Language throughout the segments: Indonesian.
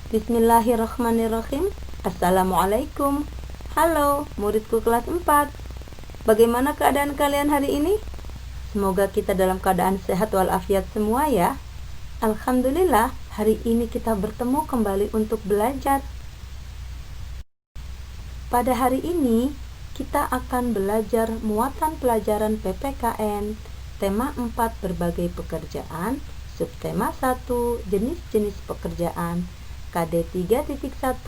Bismillahirrahmanirrahim. Assalamualaikum. Halo, muridku kelas 4. Bagaimana keadaan kalian hari ini? Semoga kita dalam keadaan sehat walafiat semua ya. Alhamdulillah, hari ini kita bertemu kembali untuk belajar. Pada hari ini, kita akan belajar muatan pelajaran PPKN, tema 4 berbagai pekerjaan, subtema 1 jenis-jenis pekerjaan, KD 3.1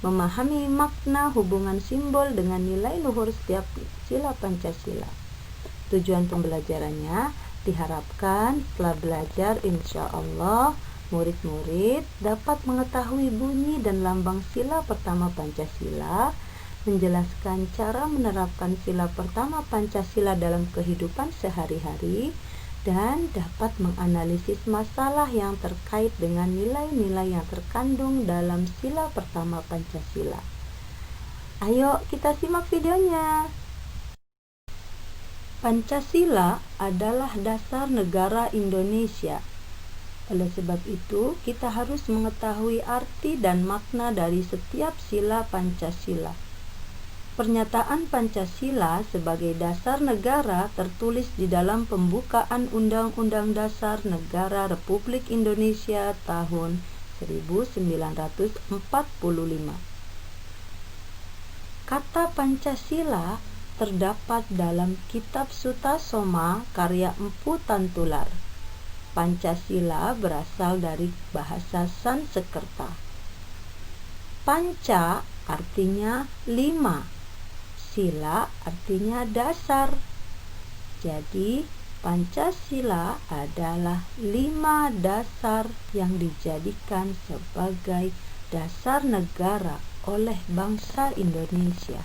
memahami makna hubungan simbol dengan nilai luhur setiap sila Pancasila. Tujuan pembelajarannya diharapkan setelah belajar insya Allah murid-murid dapat mengetahui bunyi dan lambang sila pertama Pancasila, menjelaskan cara menerapkan sila pertama Pancasila dalam kehidupan sehari-hari, dan dapat menganalisis masalah yang terkait dengan nilai-nilai yang terkandung dalam sila pertama Pancasila. Ayo kita simak videonya. Pancasila adalah dasar negara Indonesia. Oleh sebab itu, kita harus mengetahui arti dan makna dari setiap sila Pancasila. Pernyataan Pancasila sebagai dasar negara tertulis di dalam pembukaan Undang-Undang Dasar Negara Republik Indonesia tahun 1945. Kata Pancasila terdapat dalam Kitab Sutasoma karya Empu Tantular. Pancasila berasal dari bahasa Sanskerta. Panca artinya 5. Sila artinya dasar. Jadi Pancasila adalah 5 dasar yang dijadikan sebagai dasar negara oleh bangsa Indonesia.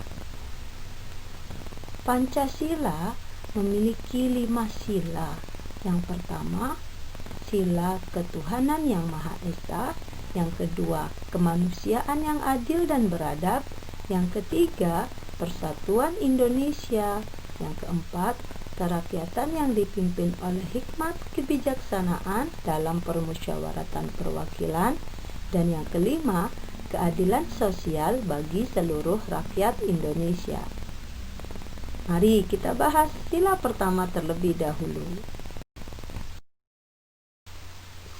Pancasila memiliki 5 sila. Yang pertama, sila ketuhanan yang Maha Esa. Yang kedua, kemanusiaan yang adil dan beradab. Yang ketiga, persatuan Indonesia. Yang keempat, kerakyatan yang dipimpin oleh hikmat kebijaksanaan dalam permusyawaratan perwakilan. Dan yang kelima, keadilan sosial bagi seluruh rakyat Indonesia. Mari kita bahas sila pertama terlebih dahulu.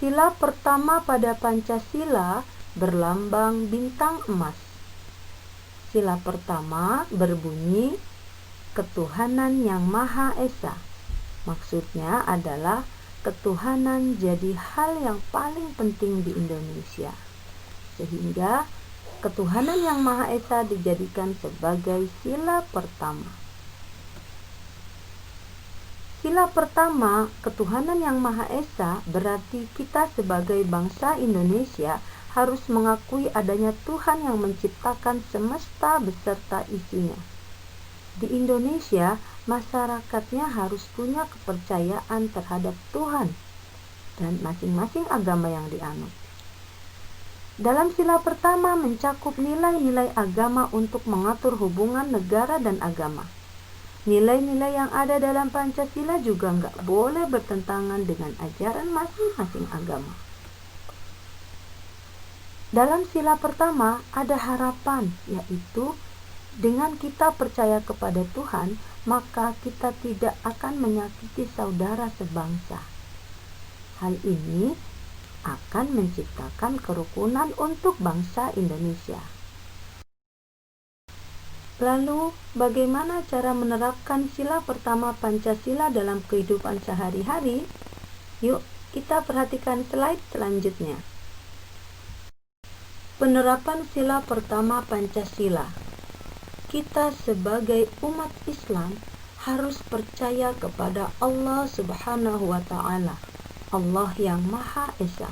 Sila pertama pada Pancasila berlambang bintang emas. Sila pertama berbunyi ketuhanan yang Maha Esa. Maksudnya adalah ketuhanan jadi hal yang paling penting di Indonesia, sehingga ketuhanan yang Maha Esa dijadikan sebagai sila pertama. Sila pertama, ketuhanan yang Maha Esa, berarti kita sebagai bangsa Indonesia harus mengakui adanya Tuhan yang menciptakan semesta beserta isinya. Di Indonesia, masyarakatnya harus punya kepercayaan terhadap Tuhan dan masing-masing agama yang dianut. Dalam sila pertama mencakup nilai-nilai agama untuk mengatur hubungan negara dan agama. Nilai-nilai yang ada dalam Pancasila juga nggak boleh bertentangan dengan ajaran masing-masing agama. Dalam sila pertama ada harapan, yaitu dengan kita percaya kepada Tuhan, maka kita tidak akan menyakiti saudara sebangsa. Hal ini akan menciptakan kerukunan untuk bangsa Indonesia. Lalu, bagaimana cara menerapkan sila pertama Pancasila dalam kehidupan sehari-hari? Yuk, kita perhatikan slide selanjutnya. Penerapan sila pertama Pancasila. Kita sebagai umat Islam harus percaya kepada Allah Subhanahu wa Ta'ala, Allah yang Maha Esa.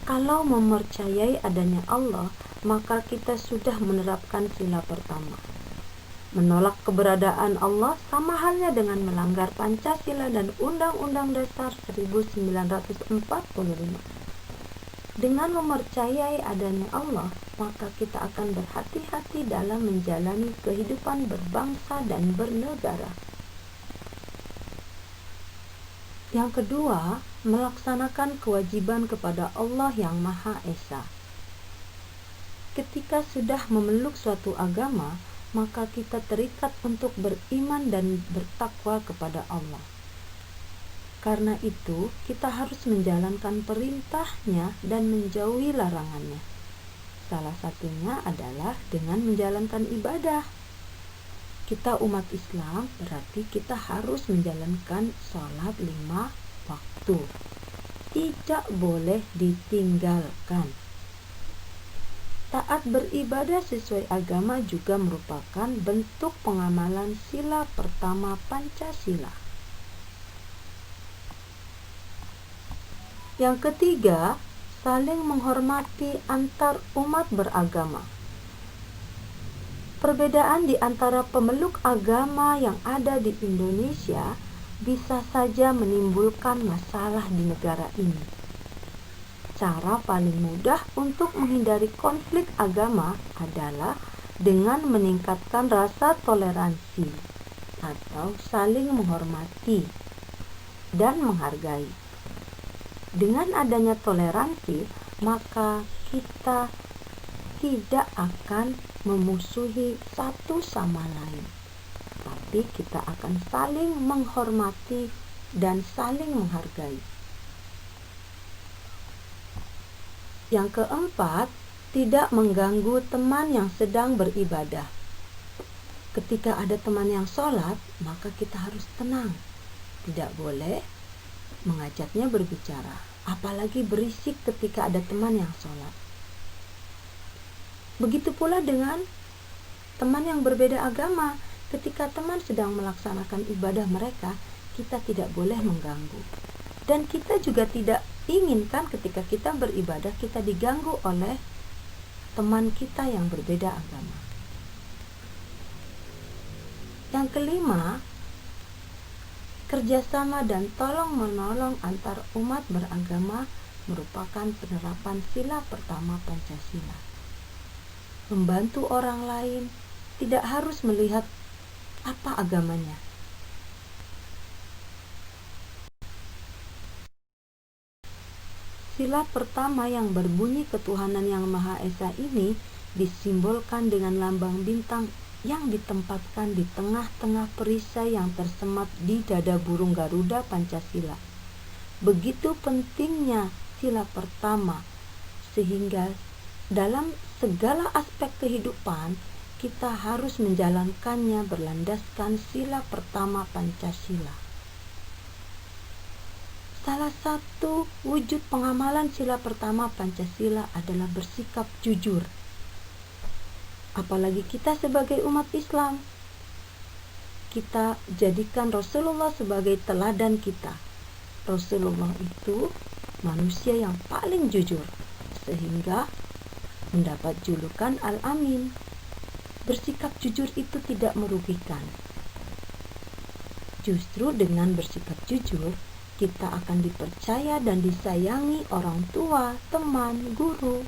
Kalau mempercayai adanya Allah, maka kita sudah menerapkan sila pertama. Menolak keberadaan Allah sama halnya dengan melanggar Pancasila dan Undang-Undang Dasar 1945. Dengan mempercayai adanya Allah, maka kita akan berhati-hati dalam menjalani kehidupan berbangsa dan bernegara. Yang kedua, melaksanakan kewajiban kepada Allah yang Maha Esa. Ketika sudah memeluk suatu agama, maka kita terikat untuk beriman dan bertakwa kepada Allah. Karena itu, kita harus menjalankan perintahnya dan menjauhi larangannya. Salah satunya adalah dengan menjalankan ibadah. Kita umat Islam, berarti kita harus menjalankan sholat 5 waktu. Tidak boleh ditinggalkan. Taat beribadah sesuai agama juga merupakan bentuk pengamalan sila pertama Pancasila. Yang ketiga, saling menghormati antar umat beragama. Perbedaan di antara pemeluk agama yang ada di Indonesia bisa saja menimbulkan masalah di negara ini. Cara paling mudah untuk menghindari konflik agama adalah dengan meningkatkan rasa toleransi atau saling menghormati dan menghargai. Dengan adanya toleransi, maka kita tidak akan memusuhi satu sama lain, tapi kita akan saling menghormati dan saling menghargai. Yang keempat, tidak mengganggu teman yang sedang beribadah. Ketika ada teman yang sholat, maka kita harus tenang. Tidak boleh mengajaknya berbicara, apalagi berisik ketika ada teman yang sholat. Begitu pula dengan teman yang berbeda agama. Ketika teman sedang melaksanakan ibadah mereka, kita tidak boleh mengganggu. Dan kita juga tidak inginkan ketika kita beribadah kita diganggu oleh teman kita yang berbeda agama. Yang kelima, kerjasama dan tolong-menolong antar umat beragama merupakan penerapan sila pertama Pancasila. Membantu orang lain tidak harus melihat apa agamanya. Sila pertama yang berbunyi ketuhanan yang Maha Esa ini disimbolkan dengan lambang bintang yang ditempatkan di tengah-tengah perisai yang tersemat di dada burung Garuda Pancasila. Begitu pentingnya sila pertama, sehingga dalam segala aspek kehidupan kita harus menjalankannya berlandaskan sila pertama Pancasila. Salah satu wujud pengamalan sila pertama Pancasila adalah bersikap jujur. Apalagi kita sebagai umat Islam, kita jadikan Rasulullah sebagai teladan kita. Rasulullah itu manusia yang paling jujur, sehingga mendapat julukan Al-Amin. Bersikap jujur itu tidak merugikan. Justru dengan bersikap jujur, kita akan dipercaya dan disayangi orang tua, teman, guru.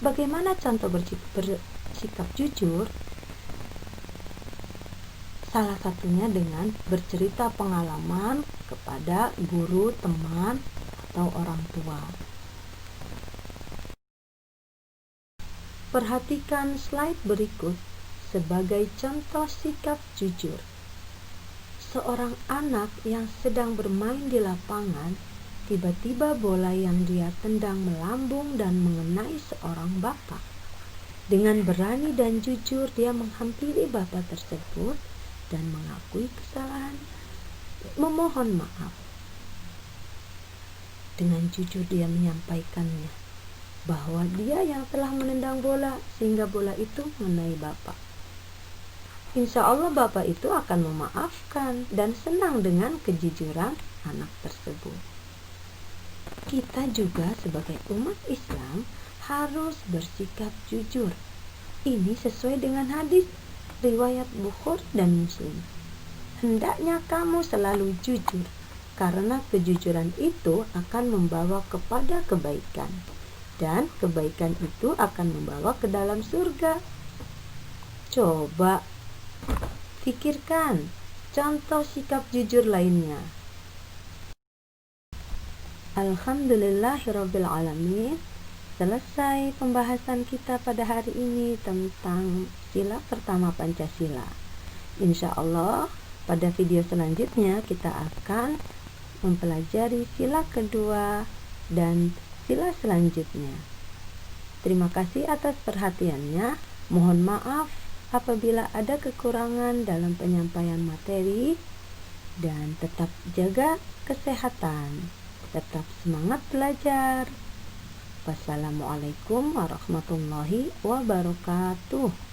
Bagaimana contoh bersikap jujur? Salah satunya dengan bercerita pengalaman kepada guru, teman, atau orang tua. Perhatikan slide berikut sebagai contoh sikap jujur. Seorang anak yang sedang bermain di lapangan, tiba-tiba bola yang dia tendang melambung dan mengenai seorang bapak. Dengan berani dan jujur dia menghampiri bapak tersebut dan mengakui kesalahan, memohon maaf. Dengan jujur dia menyampaikannya bahwa dia yang telah menendang bola sehingga bola itu mengenai bapak. Insya Allah bapak itu akan memaafkan dan senang dengan kejujuran anak tersebut. Kita juga sebagai umat Islam harus bersikap jujur. Ini sesuai dengan hadis riwayat Bukhari dan Muslim. Hendaknya kamu selalu jujur, karena kejujuran itu akan membawa kepada kebaikan, dan kebaikan itu akan membawa ke dalam surga. Coba pikirkan contoh sikap jujur lainnya. Alhamdulillahirabbil alamin. selesai pembahasan kita pada hari ini tentang sila pertama Pancasila. Insya Allah pada video selanjutnya kita akan mempelajari sila kedua dan sila selanjutnya. Terima kasih atas perhatiannya. Mohon maaf apabila ada kekurangan dalam penyampaian materi, dan tetap jaga kesehatan. Tetap semangat belajar. Wassalamualaikum warahmatullahi wabarakatuh.